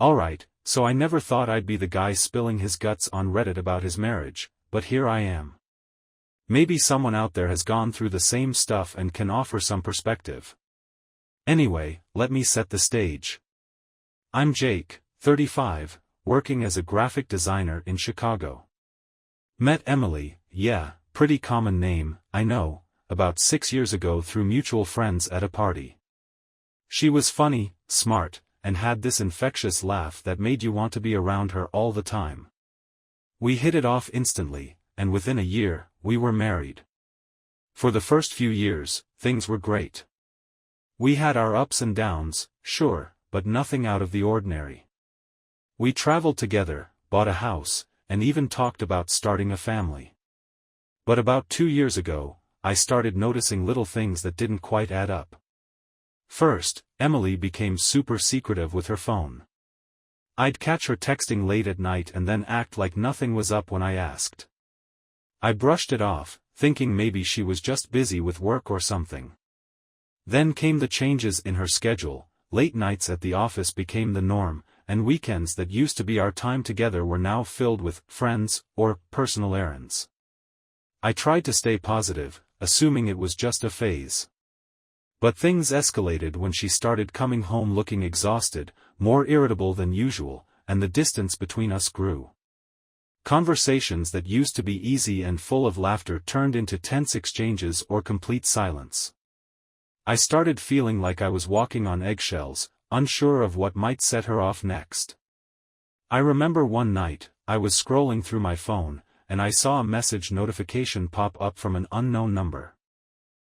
Alright, so I never thought I'd be the guy spilling his guts on Reddit about his marriage, but here I am. Maybe someone out there has gone through the same stuff and can offer some perspective. Anyway, let me set the stage. I'm Jake, 35, working as a graphic designer in Chicago. Met Emily, yeah, pretty common name, I know, about 6 years ago through mutual friends at a party. She was funny, smart, and had this infectious laugh that made you want to be around her all the time. We hit it off instantly, and within a year, we were married. For the first few years, things were great. We had our ups and downs, sure, but nothing out of the ordinary. We traveled together, bought a house, and even talked about starting a family. But about 2 years ago, I started noticing little things that didn't quite add up. First, Emily became super secretive with her phone. I'd catch her texting late at night and then act like nothing was up when I asked. I brushed it off, thinking maybe she was just busy with work or something. Then came the changes in her schedule, late nights at the office became the norm, and weekends that used to be our time together were now filled with friends or personal errands. I tried to stay positive, assuming it was just a phase. But things escalated when she started coming home looking exhausted, more irritable than usual, and the distance between us grew. Conversations that used to be easy and full of laughter turned into tense exchanges or complete silence. I started feeling like I was walking on eggshells, unsure of what might set her off next. I remember one night, I was scrolling through my phone, and I saw a message notification pop up from an unknown number.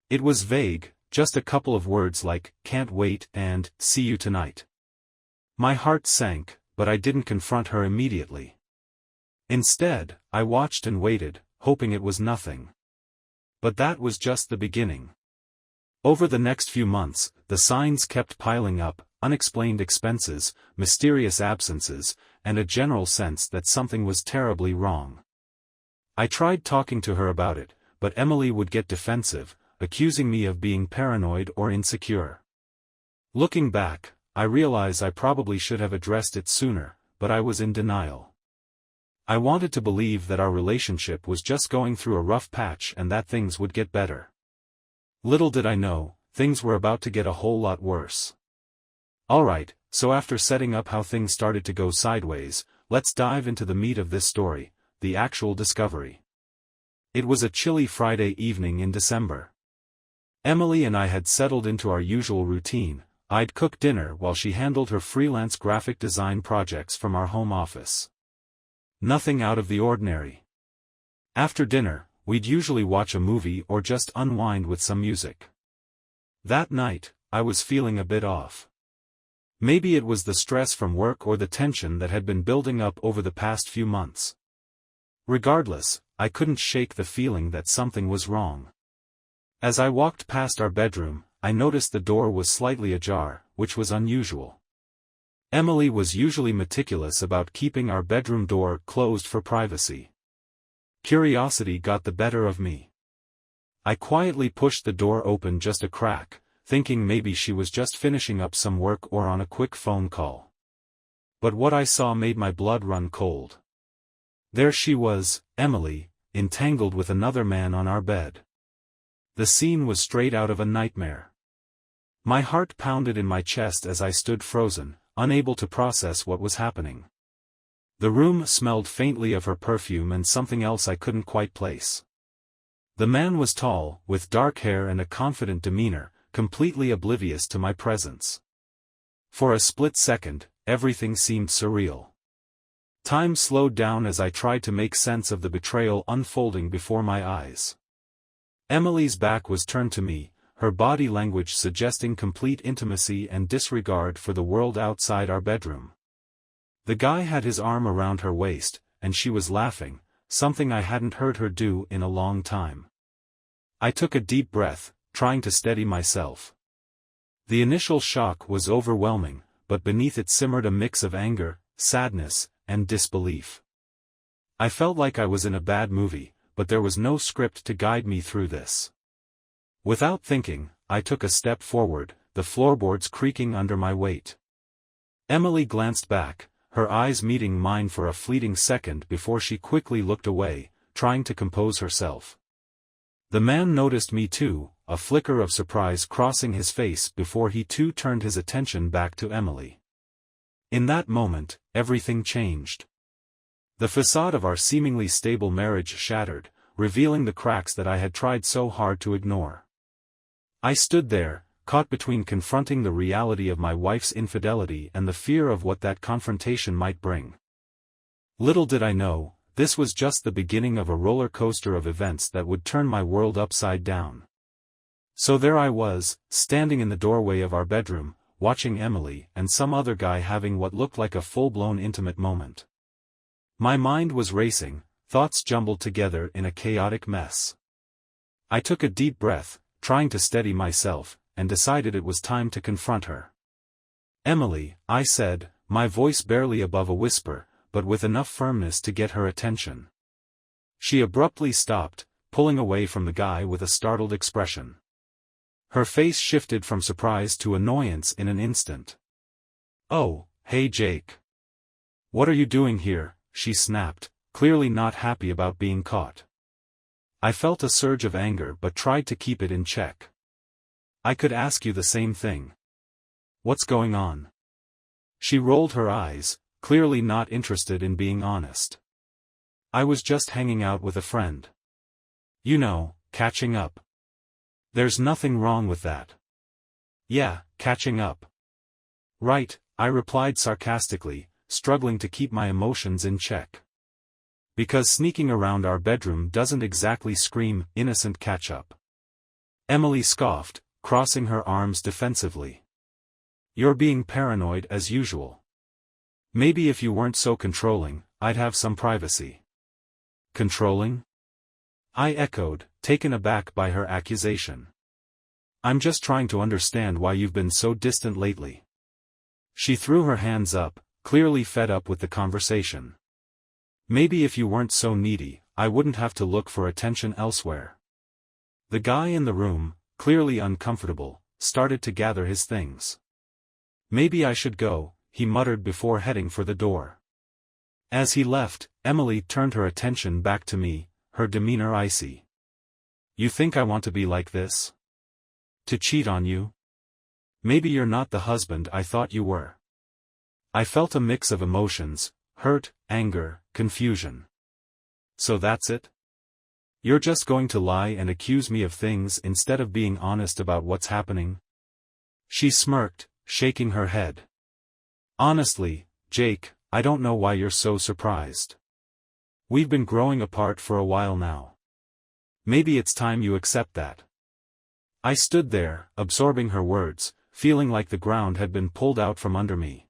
It was vague, just a couple of words like, "Can't wait," and "See you tonight." My heart sank, but I didn't confront her immediately. Instead, I watched and waited, hoping it was nothing. But that was just the beginning. Over the next few months, the signs kept piling up, unexplained expenses, mysterious absences, and a general sense that something was terribly wrong. I tried talking to her about it, but Emily would get defensive, accusing me of being paranoid or insecure. Looking back, I realize I probably should have addressed it sooner, but I was in denial. I wanted to believe that our relationship was just going through a rough patch and that things would get better. Little did I know, things were about to get a whole lot worse. Alright, so after setting up how things started to go sideways, let's dive into the meat of this story, the actual discovery. It was a chilly Friday evening in December. Emily and I had settled into our usual routine. I'd cook dinner while she handled her freelance graphic design projects from our home office. Nothing out of the ordinary. After dinner, we'd usually watch a movie or just unwind with some music. That night, I was feeling a bit off. Maybe it was the stress from work or the tension that had been building up over the past few months. Regardless, I couldn't shake the feeling that something was wrong. As I walked past our bedroom, I noticed the door was slightly ajar, which was unusual. Emily was usually meticulous about keeping our bedroom door closed for privacy. Curiosity got the better of me. I quietly pushed the door open just a crack, thinking maybe she was just finishing up some work or on a quick phone call. But what I saw made my blood run cold. There she was, Emily, entangled with another man on our bed. The scene was straight out of a nightmare. My heart pounded in my chest as I stood frozen, unable to process what was happening. The room smelled faintly of her perfume and something else I couldn't quite place. The man was tall, with dark hair and a confident demeanor, completely oblivious to my presence. For a split second, everything seemed surreal. Time slowed down as I tried to make sense of the betrayal unfolding before my eyes. Emily's back was turned to me, her body language suggesting complete intimacy and disregard for the world outside our bedroom. The guy had his arm around her waist, and she was laughing, something I hadn't heard her do in a long time. I took a deep breath, trying to steady myself. The initial shock was overwhelming, but beneath it simmered a mix of anger, sadness, and disbelief. I felt like I was in a bad movie, but there was no script to guide me through this. Without thinking, I took a step forward, the floorboards creaking under my weight. Emily glanced back, her eyes meeting mine for a fleeting second before she quickly looked away, trying to compose herself. The man noticed me too, a flicker of surprise crossing his face before he too turned his attention back to Emily. In that moment, everything changed. The facade of our seemingly stable marriage shattered, revealing the cracks that I had tried so hard to ignore. I stood there, caught between confronting the reality of my wife's infidelity and the fear of what that confrontation might bring. Little did I know, this was just the beginning of a roller coaster of events that would turn my world upside down. So there I was, standing in the doorway of our bedroom, watching Emily and some other guy having what looked like a full-blown intimate moment. My mind was racing, thoughts jumbled together in a chaotic mess. I took a deep breath, trying to steady myself, and decided it was time to confront her. "Emily," I said, my voice barely above a whisper, but with enough firmness to get her attention. She abruptly stopped, pulling away from the guy with a startled expression. Her face shifted from surprise to annoyance in an instant. "Oh, hey Jake. What are you doing here?" she snapped, clearly not happy about being caught. I felt a surge of anger but tried to keep it in check. "I could ask you the same thing. What's going on?" She rolled her eyes, clearly not interested in being honest. "I was just hanging out with a friend. You know, catching up. There's nothing wrong with that." "Yeah, catching up. Right," I replied sarcastically, struggling to keep my emotions in check. "Because sneaking around our bedroom doesn't exactly scream innocent catch-up." Emily scoffed, crossing her arms defensively. "You're being paranoid as usual. Maybe if you weren't so controlling, I'd have some privacy." "Controlling?" I echoed, taken aback by her accusation. "I'm just trying to understand why you've been so distant lately." She threw her hands up, clearly fed up with the conversation. "Maybe if you weren't so needy, I wouldn't have to look for attention elsewhere." The guy in the room, clearly uncomfortable, started to gather his things. "Maybe I should go," he muttered before heading for the door. As he left, Emily turned her attention back to me, her demeanor icy. "You think I want to be like this? To cheat on you? Maybe you're not the husband I thought you were." I felt a mix of emotions, hurt, anger, confusion. "So that's it? You're just going to lie and accuse me of things instead of being honest about what's happening?" She smirked, shaking her head. "Honestly, Jake, I don't know why you're so surprised. We've been growing apart for a while now. Maybe it's time you accept that." I stood there, absorbing her words, feeling like the ground had been pulled out from under me.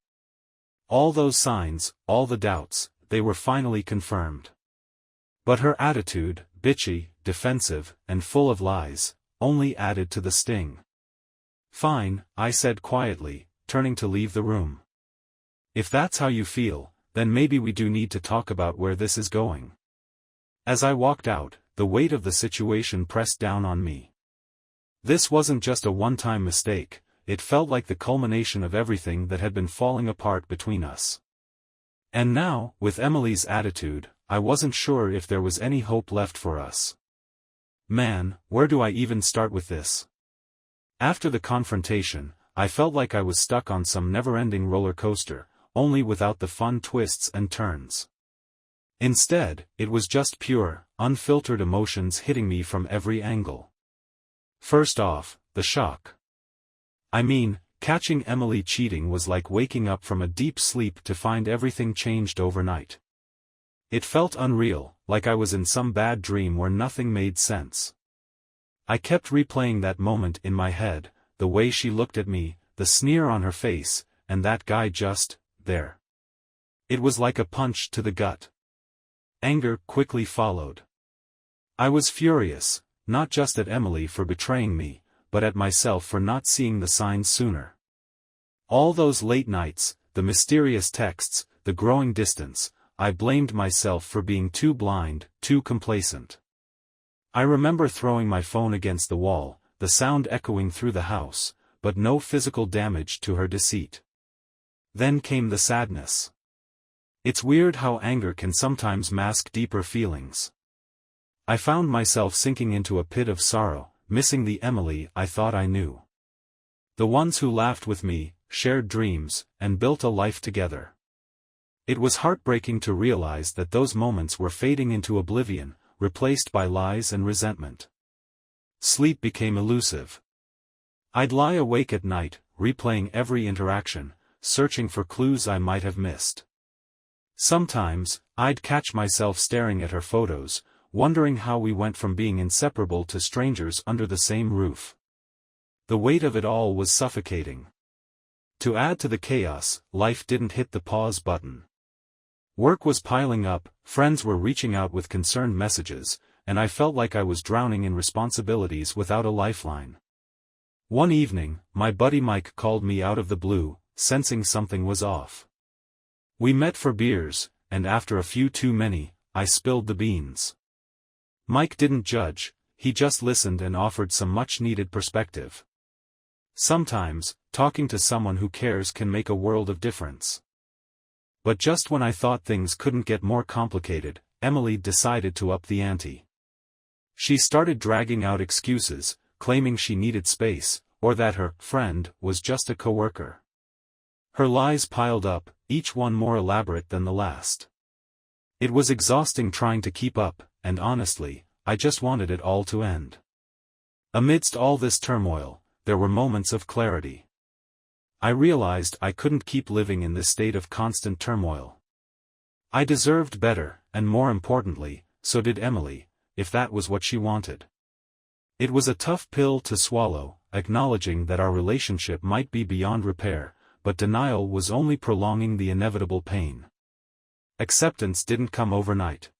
All those signs, all the doubts, they were finally confirmed. But her attitude, bitchy, defensive, and full of lies, only added to the sting. "Fine," I said quietly, turning to leave the room. "If that's how you feel, then maybe we do need to talk about where this is going." As I walked out, the weight of the situation pressed down on me. This wasn't just a one-time mistake, it felt like the culmination of everything that had been falling apart between us. And now, with Emily's attitude, I wasn't sure if there was any hope left for us. Man, where do I even start with this? After the confrontation, I felt like I was stuck on some never-ending roller coaster, only without the fun twists and turns. Instead, it was just pure, unfiltered emotions hitting me from every angle. First off, the shock. I mean, catching Emily cheating was like waking up from a deep sleep to find everything changed overnight. It felt unreal, like I was in some bad dream where nothing made sense. I kept replaying that moment in my head, the way she looked at me, the sneer on her face, and that guy just there. It was like a punch to the gut. Anger quickly followed. I was furious, not just at Emily for betraying me, but at myself for not seeing the signs sooner. All those late nights, the mysterious texts, the growing distance, I blamed myself for being too blind, too complacent. I remember throwing my phone against the wall, the sound echoing through the house, but no physical damage to her deceit. Then came the sadness. It's weird how anger can sometimes mask deeper feelings. I found myself sinking into a pit of sorrow, missing the Emily I thought I knew. The ones who laughed with me, shared dreams, and built a life together. It was heartbreaking to realize that those moments were fading into oblivion, replaced by lies and resentment. Sleep became elusive. I'd lie awake at night, replaying every interaction, searching for clues I might have missed. Sometimes, I'd catch myself staring at her photos, wondering how we went from being inseparable to strangers under the same roof. The weight of it all was suffocating. To add to the chaos, life didn't hit the pause button. Work was piling up, friends were reaching out with concerned messages, and I felt like I was drowning in responsibilities without a lifeline. One evening, my buddy Mike called me out of the blue, sensing something was off. We met for beers, and after a few too many, I spilled the beans. Mike didn't judge, he just listened and offered some much-needed perspective. Sometimes, talking to someone who cares can make a world of difference. But just when I thought things couldn't get more complicated, Emily decided to up the ante. She started dragging out excuses, claiming she needed space, or that her friend was just a coworker. Her lies piled up, each one more elaborate than the last. It was exhausting trying to keep up, and honestly, I just wanted it all to end. Amidst all this turmoil, there were moments of clarity. I realized I couldn't keep living in this state of constant turmoil. I deserved better, and more importantly, so did Emily, if that was what she wanted. It was a tough pill to swallow, acknowledging that our relationship might be beyond repair, but denial was only prolonging the inevitable pain. Acceptance didn't come overnight.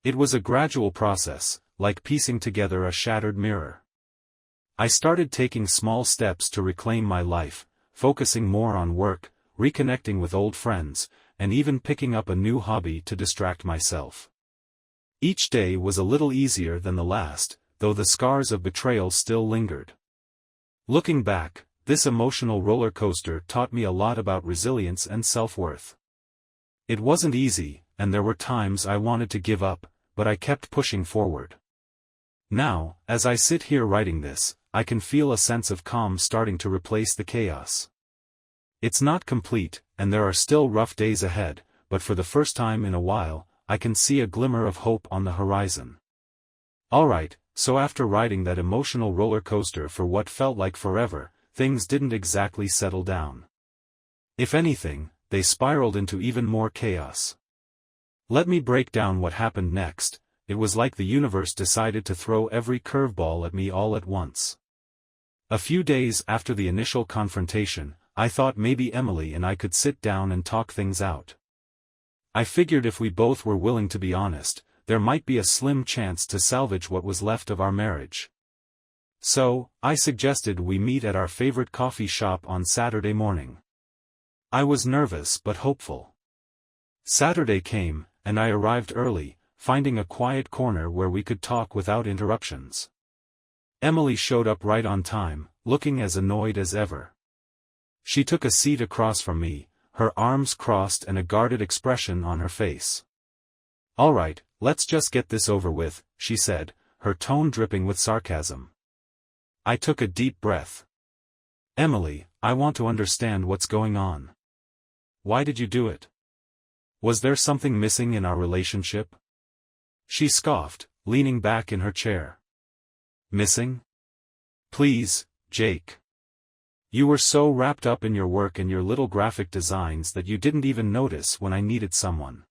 It was a gradual process, like piecing together a shattered mirror. I started taking small steps to reclaim my life, focusing more on work, reconnecting with old friends, and even picking up a new hobby to distract myself. Each day was a little easier than the last, though the scars of betrayal still lingered. Looking back, this emotional roller coaster taught me a lot about resilience and self-worth. It wasn't easy, and there were times I wanted to give up, but I kept pushing forward. Now, as I sit here writing this, I can feel a sense of calm starting to replace the chaos. It's not complete, and there are still rough days ahead, but for the first time in a while, I can see a glimmer of hope on the horizon. Alright, so after riding that emotional roller coaster for what felt like forever, things didn't exactly settle down. If anything, they spiraled into even more chaos. Let me break down what happened next. It was like the universe decided to throw every curveball at me all at once. A few days after the initial confrontation, I thought maybe Emily and I could sit down and talk things out. I figured if we both were willing to be honest, there might be a slim chance to salvage what was left of our marriage. So, I suggested we meet at our favorite coffee shop on Saturday morning. I was nervous but hopeful. Saturday came, and I arrived early, finding a quiet corner where we could talk without interruptions. Emily showed up right on time, looking as annoyed as ever. She took a seat across from me, her arms crossed and a guarded expression on her face. "Alright, let's just get this over with," she said, her tone dripping with sarcasm. I took a deep breath. "Emily, I want to understand what's going on. Why did you do it? Was there something missing in our relationship?" She scoffed, leaning back in her chair. "Missing? Please, Jake. You were so wrapped up in your work and your little graphic designs that you didn't even notice when I needed someone.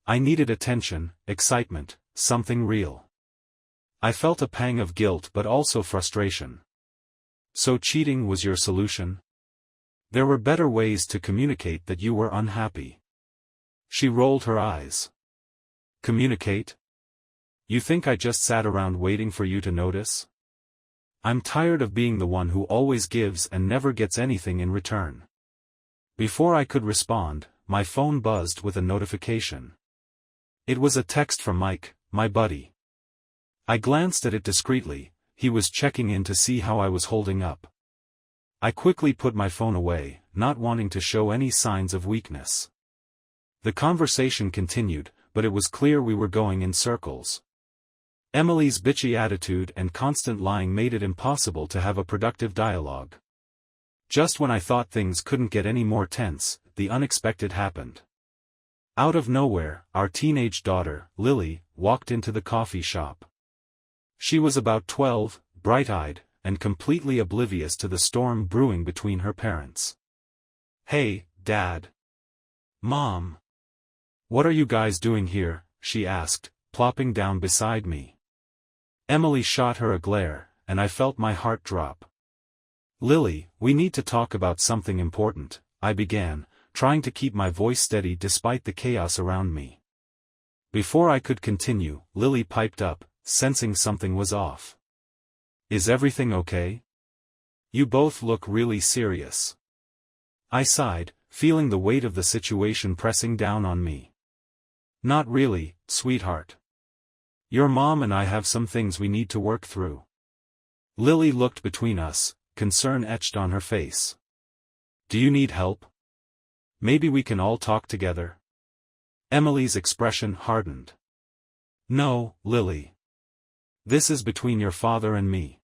I needed attention, excitement, something real." I felt a pang of guilt but also frustration. "So cheating was your solution? There were better ways to communicate that you were unhappy." She rolled her eyes. "Communicate? You think I just sat around waiting for you to notice? I'm tired of being the one who always gives and never gets anything in return." Before I could respond, my phone buzzed with a notification. It was a text from Mike, my buddy. I glanced at it discreetly. He was checking in to see how I was holding up. I quickly put my phone away, not wanting to show any signs of weakness. The conversation continued, but it was clear we were going in circles. Emily's bitchy attitude and constant lying made it impossible to have a productive dialogue. Just when I thought things couldn't get any more tense, the unexpected happened. Out of nowhere, our teenage daughter, Lily, walked into the coffee shop. She was about 12, bright-eyed, and completely oblivious to the storm brewing between her parents. "Hey, Dad. Mom. What are you guys doing here?" she asked, plopping down beside me. Emily shot her a glare, and I felt my heart drop. "Lily, we need to talk about something important," I began, trying to keep my voice steady despite the chaos around me. Before I could continue, Lily piped up, sensing something was off. "Is everything okay? You both look really serious." I sighed, feeling the weight of the situation pressing down on me. "Not really, sweetheart. Your mom and I have some things we need to work through." Lily looked between us, concern etched on her face. "Do you need help? Maybe we can all talk together." Emily's expression hardened. "No, Lily. This is between your father and me."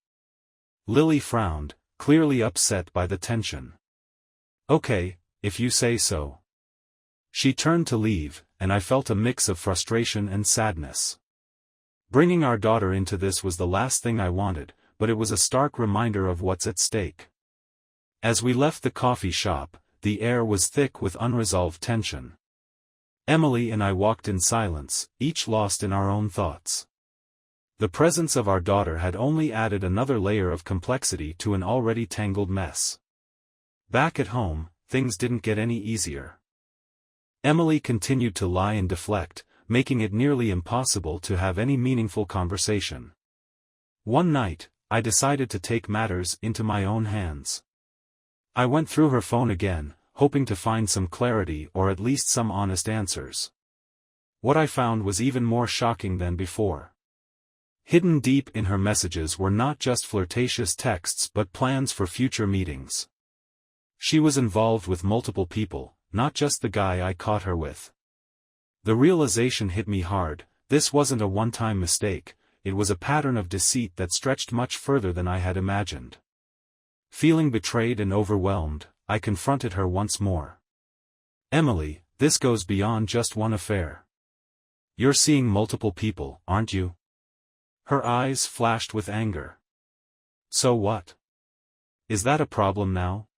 Lily frowned, clearly upset by the tension. "Okay, if you say so." She turned to leave, and I felt a mix of frustration and sadness. Bringing our daughter into this was the last thing I wanted, but it was a stark reminder of what's at stake. As we left the coffee shop, the air was thick with unresolved tension. Emily and I walked in silence, each lost in our own thoughts. The presence of our daughter had only added another layer of complexity to an already tangled mess. Back at home, things didn't get any easier. Emily continued to lie and deflect, making it nearly impossible to have any meaningful conversation. One night, I decided to take matters into my own hands. I went through her phone again, hoping to find some clarity or at least some honest answers. What I found was even more shocking than before. Hidden deep in her messages were not just flirtatious texts but plans for future meetings. She was involved with multiple people, not just the guy I caught her with. The realization hit me hard. This wasn't a one-time mistake, it was a pattern of deceit that stretched much further than I had imagined. Feeling betrayed and overwhelmed, I confronted her once more. "Emily, this goes beyond just one affair. You're seeing multiple people, aren't you?" Her eyes flashed with anger. "So what? Is that a problem now?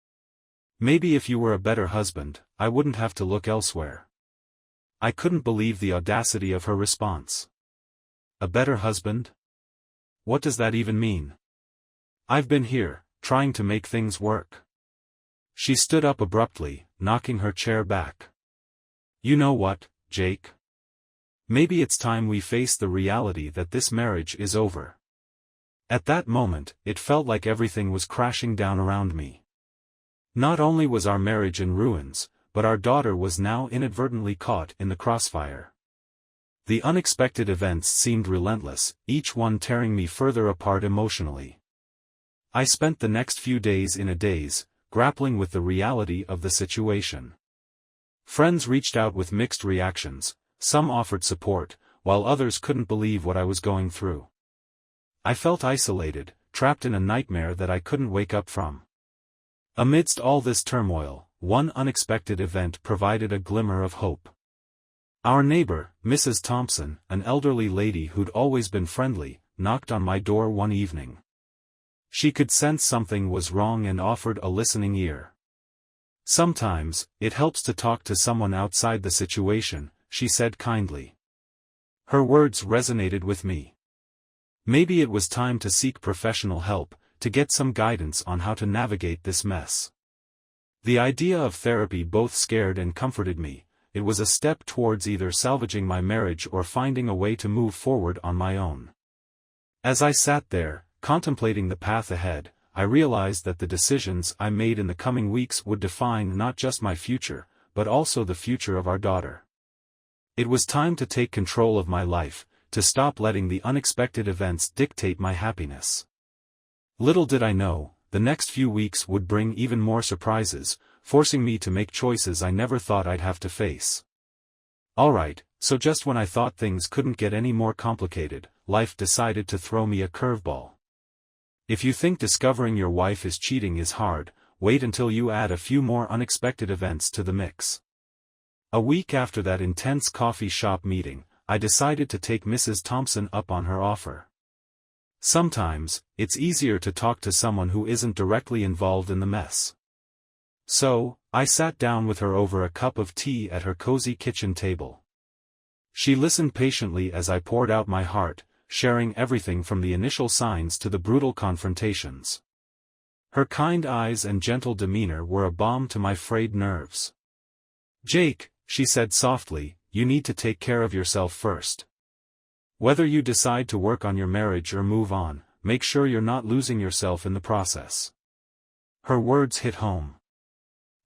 Maybe if you were a better husband, I wouldn't have to look elsewhere." I couldn't believe the audacity of her response. A better husband? What does that even mean? I've been here, trying to make things work. She stood up abruptly, knocking her chair back. "You know what, Jake? Maybe it's time we face the reality that this marriage is over." At that moment, it felt like everything was crashing down around me. Not only was our marriage in ruins, but our daughter was now inadvertently caught in the crossfire. The unexpected events seemed relentless, each one tearing me further apart emotionally. I spent the next few days in a daze, grappling with the reality of the situation. Friends reached out with mixed reactions. Some offered support, while others couldn't believe what I was going through. I felt isolated, trapped in a nightmare that I couldn't wake up from. Amidst all this turmoil, one unexpected event provided a glimmer of hope. Our neighbor, Mrs. Thompson, an elderly lady who'd always been friendly, knocked on my door one evening. She could sense something was wrong and offered a listening ear. "Sometimes, it helps to talk to someone outside the situation," she said kindly. Her words resonated with me. Maybe it was time to seek professional help, to get some guidance on how to navigate this mess. The idea of therapy both scared and comforted me. It was a step towards either salvaging my marriage or finding a way to move forward on my own. As I sat there, contemplating the path ahead, I realized that the decisions I made in the coming weeks would define not just my future, but also the future of our daughter. It was time to take control of my life, to stop letting the unexpected events dictate my happiness. Little did I know, the next few weeks would bring even more surprises, forcing me to make choices I never thought I'd have to face. Alright, so just when I thought things couldn't get any more complicated, life decided to throw me a curveball. If you think discovering your wife is cheating is hard, wait until you add a few more unexpected events to the mix. A week after that intense coffee shop meeting, I decided to take Mrs. Thompson up on her offer. Sometimes, it's easier to talk to someone who isn't directly involved in the mess. So, I sat down with her over a cup of tea at her cozy kitchen table. She listened patiently as I poured out my heart, sharing everything from the initial signs to the brutal confrontations. Her kind eyes and gentle demeanor were a balm to my frayed nerves. "Jake," she said softly, "you need to take care of yourself first. Whether you decide to work on your marriage or move on, make sure you're not losing yourself in the process." Her words hit home.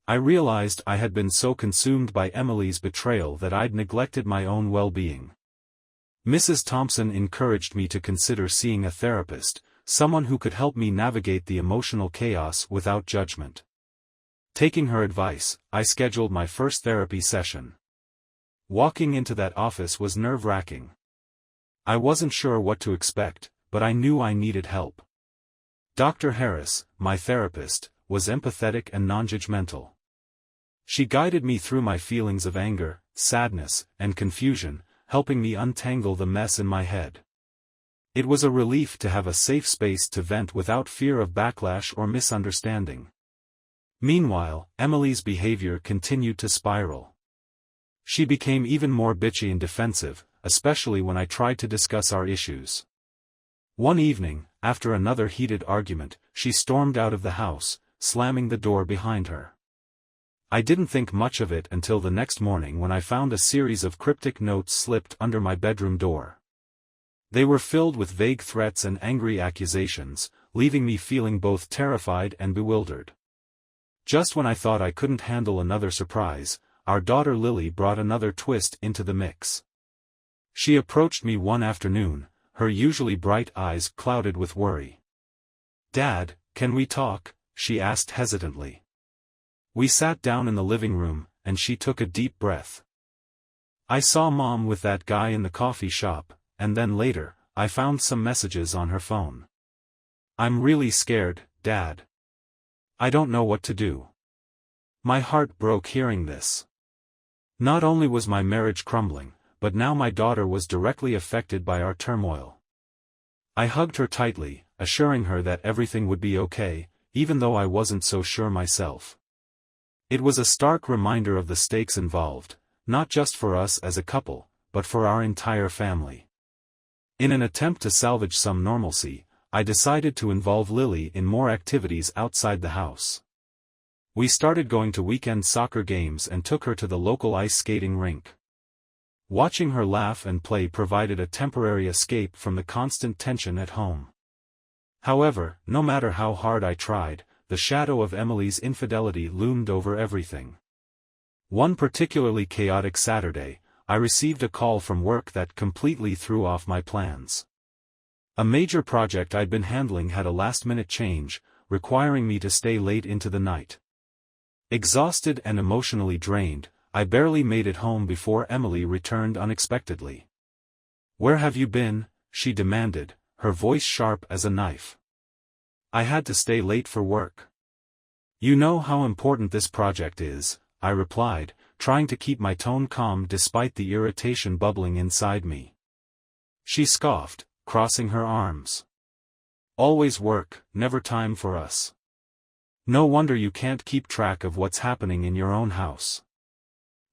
I realized I had been so consumed by Emily's betrayal that I'd neglected my own well-being. Mrs. Thompson encouraged me to consider seeing a therapist, someone who could help me navigate the emotional chaos without judgment. Taking her advice, I scheduled my first therapy session. Walking into that office was nerve-wracking. I wasn't sure what to expect, but I knew I needed help. Dr. Harris, my therapist, was empathetic and non-judgmental. She guided me through my feelings of anger, sadness, and confusion, helping me untangle the mess in my head. It was a relief to have a safe space to vent without fear of backlash or misunderstanding. Meanwhile, Emily's behavior continued to spiral. She became even more bitchy and defensive, especially when I tried to discuss our issues. One evening, after another heated argument, she stormed out of the house, slamming the door behind her. I didn't think much of it until the next morning when I found a series of cryptic notes slipped under my bedroom door. They were filled with vague threats and angry accusations, leaving me feeling both terrified and bewildered. Just when I thought I couldn't handle another surprise, our daughter Lily brought another twist into the mix. She approached me one afternoon, her usually bright eyes clouded with worry. "Dad, can we talk?" she asked hesitantly. We sat down in the living room, and she took a deep breath. "I saw Mom with that guy in the coffee shop, and then later, I found some messages on her phone. I'm really scared, Dad. I don't know what to do." My heart broke hearing this. Not only was my marriage crumbling, but now my daughter was directly affected by our turmoil. I hugged her tightly, assuring her that everything would be okay, even though I wasn't so sure myself. It was a stark reminder of the stakes involved, not just for us as a couple, but for our entire family. In an attempt to salvage some normalcy, I decided to involve Lily in more activities outside the house. We started going to weekend soccer games and took her to the local ice skating rink. Watching her laugh and play provided a temporary escape from the constant tension at home. However, no matter how hard I tried, the shadow of Emily's infidelity loomed over everything. One particularly chaotic Saturday, I received a call from work that completely threw off my plans. A major project I'd been handling had a last-minute change, requiring me to stay late into the night. Exhausted and emotionally drained, I barely made it home before Emily returned unexpectedly. "Where have you been?" she demanded, her voice sharp as a knife. "I had to stay late for work." "You know how important this project is," I replied, trying to keep my tone calm despite the irritation bubbling inside me. She scoffed, crossing her arms. "Always work, never time for us. No wonder you can't keep track of what's happening in your own house."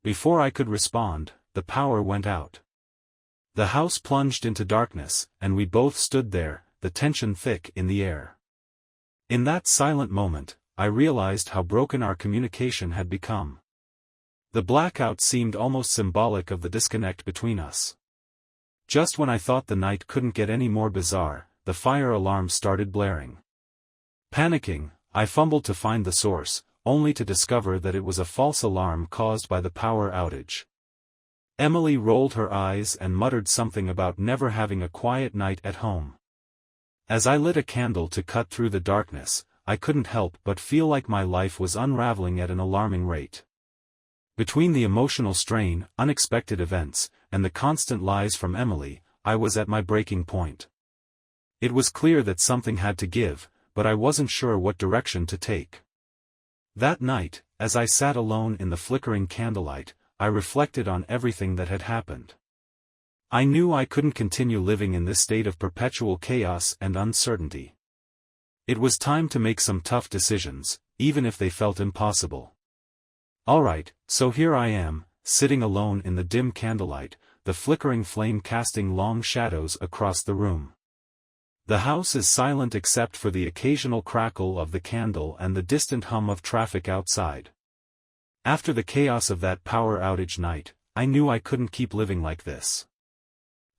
Before I could respond, the power went out. The house plunged into darkness, and we both stood there, the tension thick in the air. In that silent moment, I realized how broken our communication had become. The blackout seemed almost symbolic of the disconnect between us. Just when I thought the night couldn't get any more bizarre, the fire alarm started blaring. Panicking, I fumbled to find the source, only to discover that it was a false alarm caused by the power outage. Emily rolled her eyes and muttered something about never having a quiet night at home. As I lit a candle to cut through the darkness, I couldn't help but feel like my life was unraveling at an alarming rate. Between the emotional strain, unexpected events, and the constant lies from Emily, I was at my breaking point. It was clear that something had to give, but I wasn't sure what direction to take. That night, as I sat alone in the flickering candlelight, I reflected on everything that had happened. I knew I couldn't continue living in this state of perpetual chaos and uncertainty. It was time to make some tough decisions, even if they felt impossible. Alright, so here I am, sitting alone in the dim candlelight, the flickering flame casting long shadows across the room. The house is silent except for the occasional crackle of the candle and the distant hum of traffic outside. After the chaos of that power outage night, I knew I couldn't keep living like this.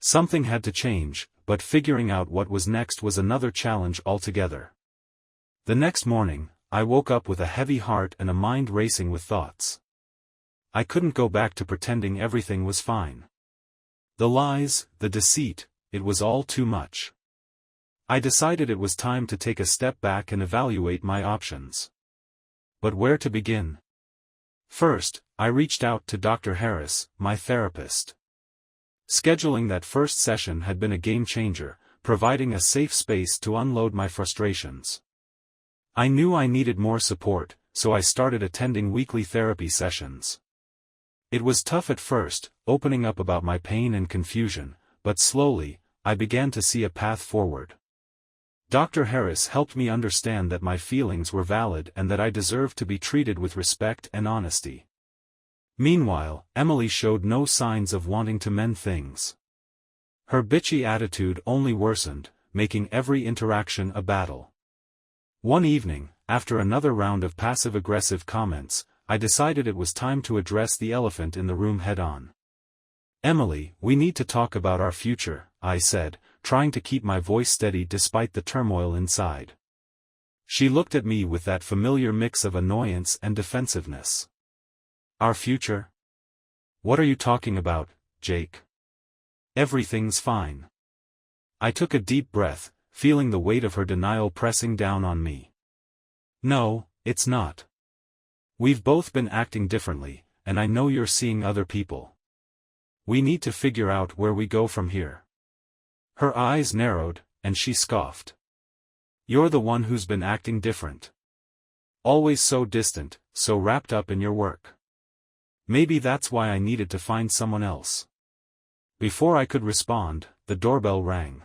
Something had to change, but figuring out what was next was another challenge altogether. The next morning, I woke up with a heavy heart and a mind racing with thoughts. I couldn't go back to pretending everything was fine. The lies, the deceit, it was all too much. I decided it was time to take a step back and evaluate my options. But where to begin? First, I reached out to Dr. Harris, my therapist. Scheduling that first session had been a game changer, providing a safe space to unload my frustrations. I knew I needed more support, so I started attending weekly therapy sessions. It was tough at first, opening up about my pain and confusion, but slowly, I began to see a path forward. Dr. Harris helped me understand that my feelings were valid and that I deserved to be treated with respect and honesty. Meanwhile, Emily showed no signs of wanting to mend things. Her bitchy attitude only worsened, making every interaction a battle. One evening, after another round of passive-aggressive comments, I decided it was time to address the elephant in the room head-on. "Emily, we need to talk about our future," I said, trying to keep my voice steady despite the turmoil inside. She looked at me with that familiar mix of annoyance and defensiveness. "Our future? What are you talking about, Jake? Everything's fine." I took a deep breath, feeling the weight of her denial pressing down on me. "No, it's not. We've both been acting differently, and I know you're seeing other people. We need to figure out where we go from here." Her eyes narrowed, and she scoffed. "You're the one who's been acting different. Always so distant, so wrapped up in your work. Maybe that's why I needed to find someone else." Before I could respond, the doorbell rang.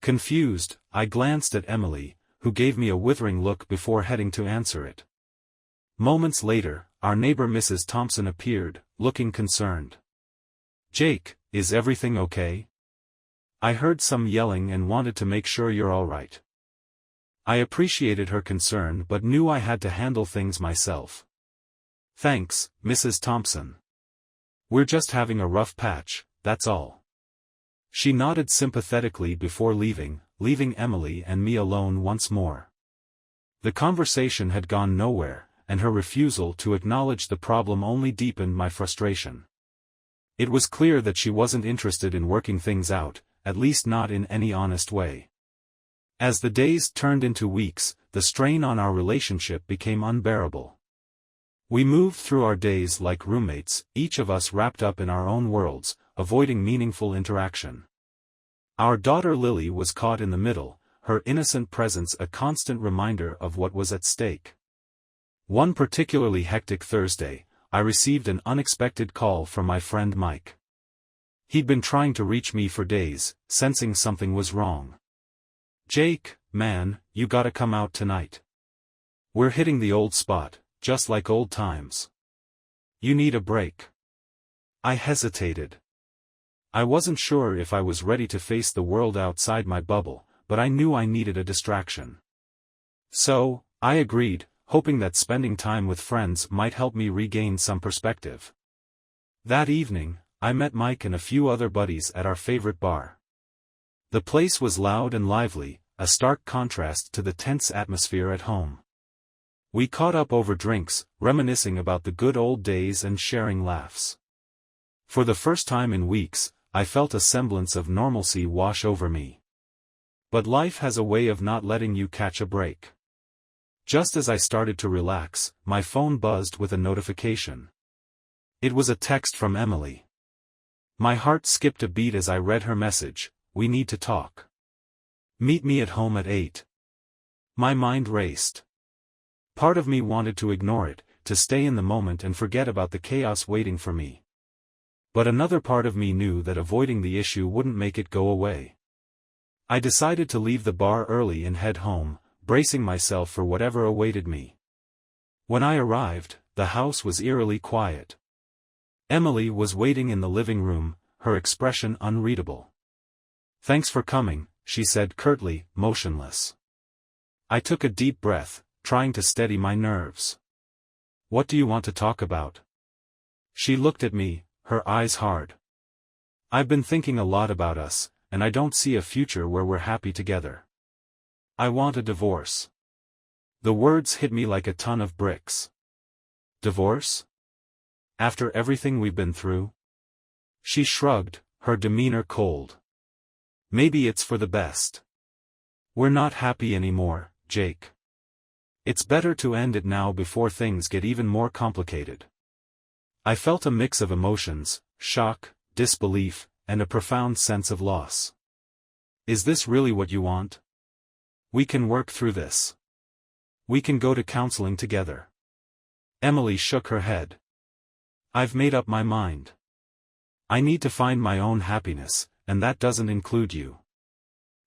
Confused, I glanced at Emily, who gave me a withering look before heading to answer it. Moments later, our neighbor Mrs. Thompson appeared, looking concerned. "Jake, is everything okay? I heard some yelling and wanted to make sure you're all right." I appreciated her concern but knew I had to handle things myself. "Thanks, Mrs. Thompson. We're just having a rough patch, that's all." She nodded sympathetically before leaving Emily and me alone once more. The conversation had gone nowhere, and her refusal to acknowledge the problem only deepened my frustration. It was clear that she wasn't interested in working things out, at least not in any honest way. As the days turned into weeks, the strain on our relationship became unbearable. We moved through our days like roommates, each of us wrapped up in our own worlds, avoiding meaningful interaction. Our daughter Lily was caught in the middle, her innocent presence a constant reminder of what was at stake. One particularly hectic Thursday, I received an unexpected call from my friend Mike. He'd been trying to reach me for days, sensing something was wrong. "Jake, man, you gotta come out tonight. We're hitting the old spot, just like old times. You need a break." I hesitated. I wasn't sure if I was ready to face the world outside my bubble, but I knew I needed a distraction. So, I agreed, hoping that spending time with friends might help me regain some perspective. That evening, I met Mike and a few other buddies at our favorite bar. The place was loud and lively, a stark contrast to the tense atmosphere at home. We caught up over drinks, reminiscing about the good old days and sharing laughs. For the first time in weeks, I felt a semblance of normalcy wash over me. But life has a way of not letting you catch a break. Just as I started to relax, my phone buzzed with a notification. It was a text from Emily. My heart skipped a beat as I read her message: "We need to talk. Meet me at home at 8. My mind raced. Part of me wanted to ignore it, to stay in the moment and forget about the chaos waiting for me. But another part of me knew that avoiding the issue wouldn't make it go away. I decided to leave the bar early and head home, bracing myself for whatever awaited me. When I arrived, the house was eerily quiet. Emily was waiting in the living room, her expression unreadable. "Thanks for coming," she said curtly, motionless. I took a deep breath, trying to steady my nerves. "What do you want to talk about?" She looked at me, her eyes hard. "I've been thinking a lot about us, and I don't see a future where we're happy together. I want a divorce." The words hit me like a ton of bricks. "Divorce? After everything we've been through?" She shrugged, her demeanor cold. "Maybe it's for the best. We're not happy anymore, Jake. It's better to end it now before things get even more complicated." I felt a mix of emotions: shock, disbelief, and a profound sense of loss. "Is this really what you want? We can work through this. We can go to counseling together." Emily shook her head. "I've made up my mind. I need to find my own happiness, and that doesn't include you."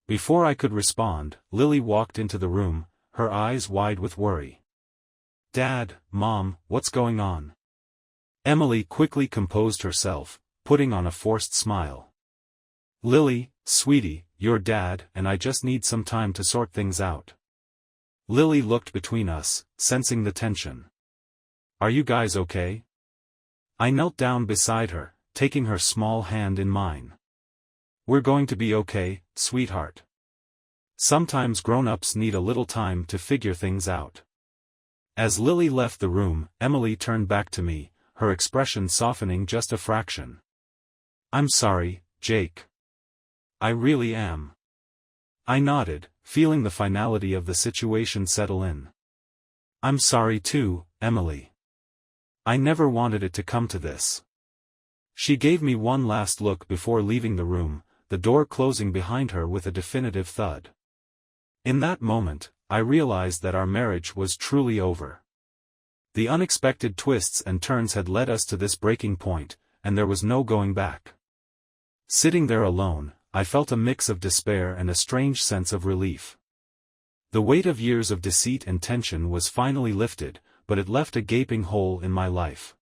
Before I could respond, Lily walked into the room, her eyes wide with worry. "Dad, Mom, what's going on?" Emily quickly composed herself, putting on a forced smile. "Lily, sweetie, your dad and I just need some time to sort things out." Lily looked between us, sensing the tension. "Are you guys okay?" I knelt down beside her, taking her small hand in mine. "We're going to be okay, sweetheart. Sometimes grown-ups need a little time to figure things out." As Lily left the room, Emily turned back to me, her expression softening just a fraction. "I'm sorry, Jake. I really am." I nodded, feeling the finality of the situation settle in. "I'm sorry too, Emily. I never wanted it to come to this." She gave me one last look before leaving the room, the door closing behind her with a definitive thud. In that moment, I realized that our marriage was truly over. The unexpected twists and turns had led us to this breaking point, and there was no going back. Sitting there alone, I felt a mix of despair and a strange sense of relief. The weight of years of deceit and tension was finally lifted, but it left a gaping hole in my life.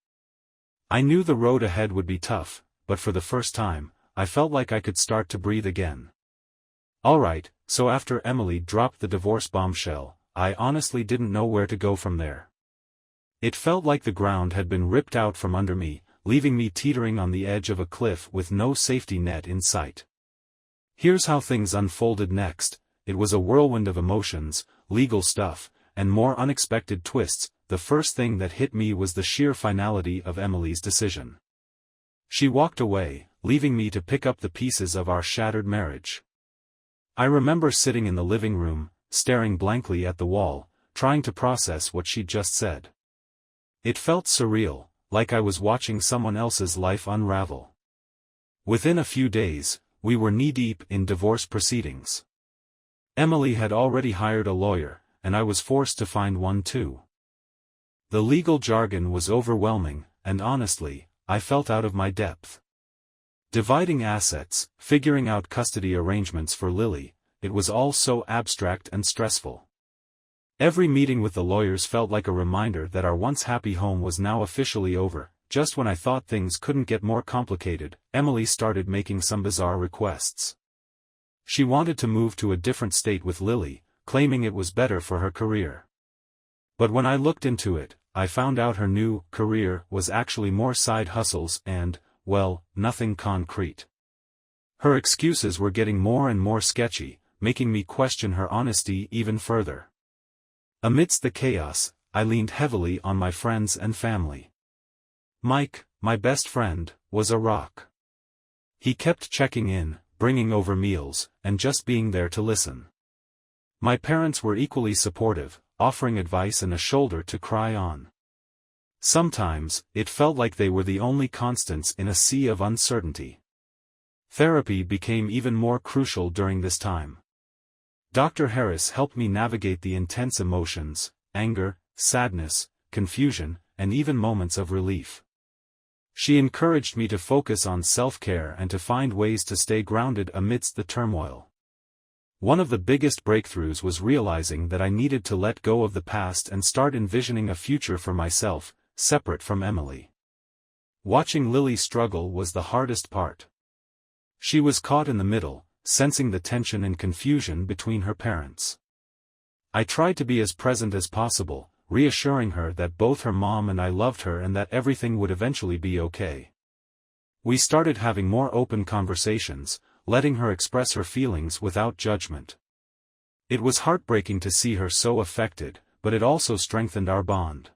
I knew the road ahead would be tough, but for the first time, I felt like I could start to breathe again. Alright, so after Emily dropped the divorce bombshell, I honestly didn't know where to go from there. It felt like the ground had been ripped out from under me, leaving me teetering on the edge of a cliff with no safety net in sight. Here's how things unfolded next. It was a whirlwind of emotions, legal stuff, and more unexpected twists. The first thing that hit me was the sheer finality of Emily's decision. She walked away, leaving me to pick up the pieces of our shattered marriage. I remember sitting in the living room, staring blankly at the wall, trying to process what she'd just said. It felt surreal, like I was watching someone else's life unravel. Within a few days, we were knee-deep in divorce proceedings. Emily had already hired a lawyer, and I was forced to find one too. The legal jargon was overwhelming, and honestly, I felt out of my depth. Dividing assets, figuring out custody arrangements for Lily, it was all so abstract and stressful. Every meeting with the lawyers felt like a reminder that our once happy home was now officially over. Just when I thought things couldn't get more complicated, Emily started making some bizarre requests. She wanted to move to a different state with Lily, claiming it was better for her career. But when I looked into it, I found out her new career was actually more side hustles and, well, nothing concrete. Her excuses were getting more and more sketchy, making me question her honesty even further. Amidst the chaos, I leaned heavily on my friends and family. Mike, my best friend, was a rock. He kept checking in, bringing over meals, and just being there to listen. My parents were equally supportive, offering advice and a shoulder to cry on. Sometimes, it felt like they were the only constants in a sea of uncertainty. Therapy became even more crucial during this time. Dr. Harris helped me navigate the intense emotions, anger, sadness, confusion, and even moments of relief. She encouraged me to focus on self-care and to find ways to stay grounded amidst the turmoil. One of the biggest breakthroughs was realizing that I needed to let go of the past and start envisioning a future for myself, separate from Emily. Watching Lily struggle was the hardest part. She was caught in the middle, sensing the tension and confusion between her parents. I tried to be as present as possible, reassuring her that both her mom and I loved her and that everything would eventually be okay. We started having more open conversations, letting her express her feelings without judgment. It was heartbreaking to see her so affected, but it also strengthened our bond.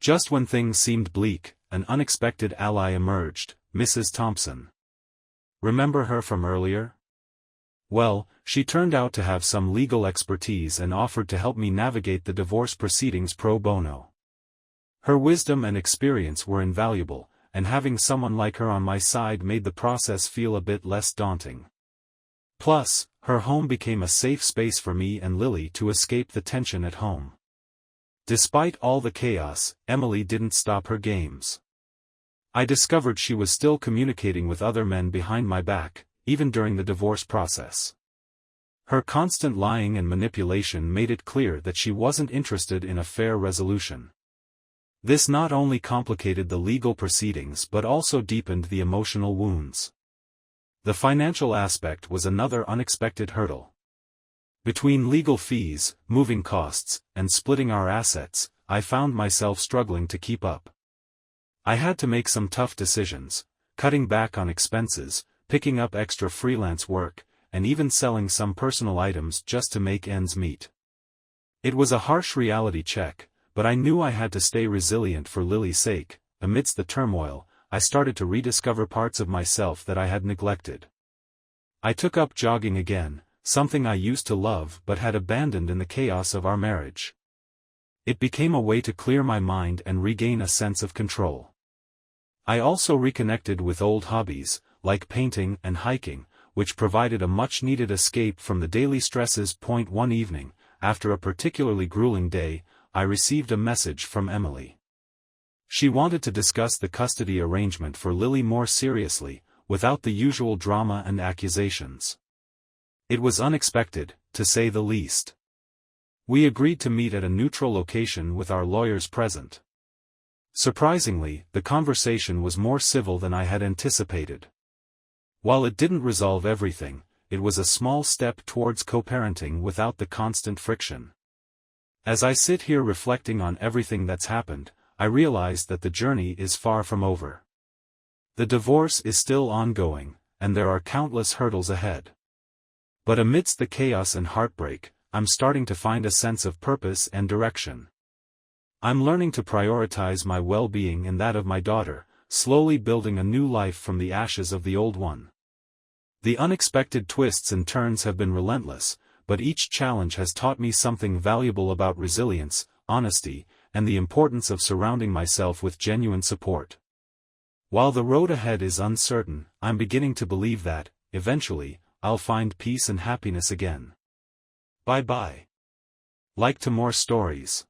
Just when things seemed bleak, an unexpected ally emerged, Mrs. Thompson. Remember her from earlier? Well, she turned out to have some legal expertise and offered to help me navigate the divorce proceedings pro bono. Her wisdom and experience were invaluable, and having someone like her on my side made the process feel a bit less daunting. Plus, her home became a safe space for me and Lily to escape the tension at home. Despite all the chaos, Emily didn't stop her games. I discovered she was still communicating with other men behind my back, even during the divorce process. Her constant lying and manipulation made it clear that she wasn't interested in a fair resolution. This not only complicated the legal proceedings but also deepened the emotional wounds. The financial aspect was another unexpected hurdle. Between legal fees, moving costs, and splitting our assets, I found myself struggling to keep up. I had to make some tough decisions, cutting back on expenses, picking up extra freelance work, and even selling some personal items just to make ends meet. It was a harsh reality check, but I knew I had to stay resilient for Lily's sake. Amidst the turmoil, I started to rediscover parts of myself that I had neglected. I took up jogging again, something I used to love but had abandoned in the chaos of our marriage. It became a way to clear my mind and regain a sense of control. I also reconnected with old hobbies, like painting and hiking, which provided a much-needed escape from the daily stresses. One evening, after a particularly grueling day, I received a message from Emily. She wanted to discuss the custody arrangement for Lily more seriously, without the usual drama and accusations. It was unexpected, to say the least. We agreed to meet at a neutral location with our lawyers present. Surprisingly, the conversation was more civil than I had anticipated. While it didn't resolve everything, it was a small step towards co-parenting without the constant friction. As I sit here reflecting on everything that's happened, I realize that the journey is far from over. The divorce is still ongoing, and there are countless hurdles ahead. But amidst the chaos and heartbreak, I'm starting to find a sense of purpose and direction. I'm learning to prioritize my well-being and that of my daughter, slowly building a new life from the ashes of the old one. The unexpected twists and turns have been relentless, but each challenge has taught me something valuable about resilience, honesty, and the importance of surrounding myself with genuine support. While the road ahead is uncertain, I'm beginning to believe that, eventually, I'll find peace and happiness again. Bye-bye. Like to more stories.